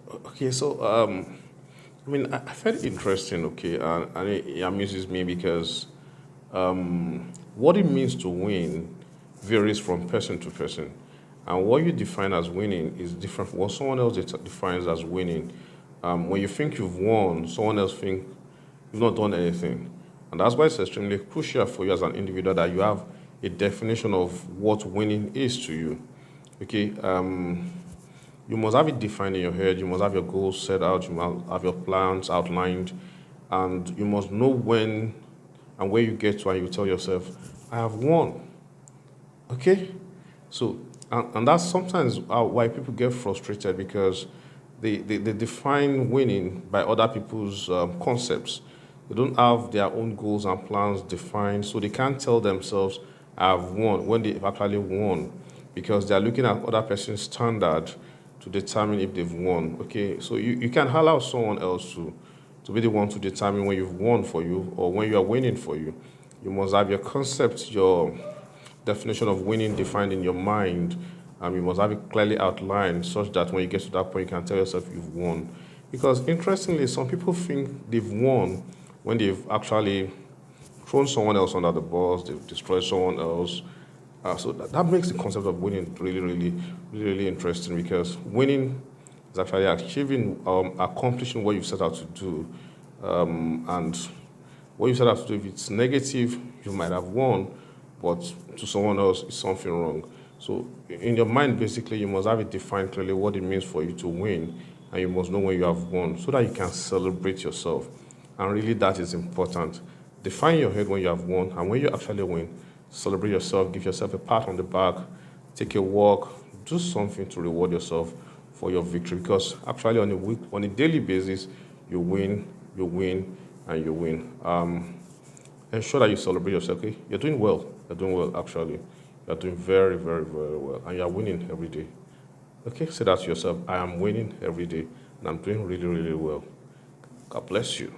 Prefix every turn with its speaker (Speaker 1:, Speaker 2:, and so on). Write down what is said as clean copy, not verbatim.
Speaker 1: Okay, so I find it interesting. Okay, and it amuses me because what it means to win varies from person to person, and what you define as winning is different from what someone else defines as winning. When you think you've won, someone else think you've not done anything, and that's why it's extremely crucial for you as an individual that you have a definition of what winning is to you. Okay, you must have it defined in your head. You must have your goals set out. You must have your plans outlined, and you must know when and where you get to, and you tell yourself, "I have won." Okay, so and that's sometimes why people get frustrated because they define winning by other people's concepts. They don't have their own goals and plans defined, so they can't tell themselves, "I've won" when they've actually won, because they're looking at other person's standard to determine if they've won. Okay, so you can allow someone else to be the one to determine when you've won for you or when you are winning for you. You must have your concept, your definition of winning defined in your mind. You must have it clearly outlined such that when you get to that point, you can tell yourself you've won. Because interestingly, some people think they've won when they've actually thrown someone else under the bus, they've destroyed someone else. So that makes the concept of winning really interesting because winning is actually achieving, accomplishing what you've set out to do. And what you set out to do, if it's negative, you might have won, but to someone else, it's something wrong. So in your mind, basically, you must have it defined clearly what it means for you to win, and you must know when you have won so that you can celebrate yourself. And really, that is important. Define your head when you have won, and when you actually win, celebrate yourself, give yourself a pat on the back, take a walk, do something to reward yourself for your victory. Because actually, on a daily basis, you win, and you win. Ensure that you celebrate yourself. Okay, you're doing well. You're doing well. Actually, you're doing very well, and you're winning every day. Okay, say that to yourself. I am winning every day, and I'm doing really well. God bless you.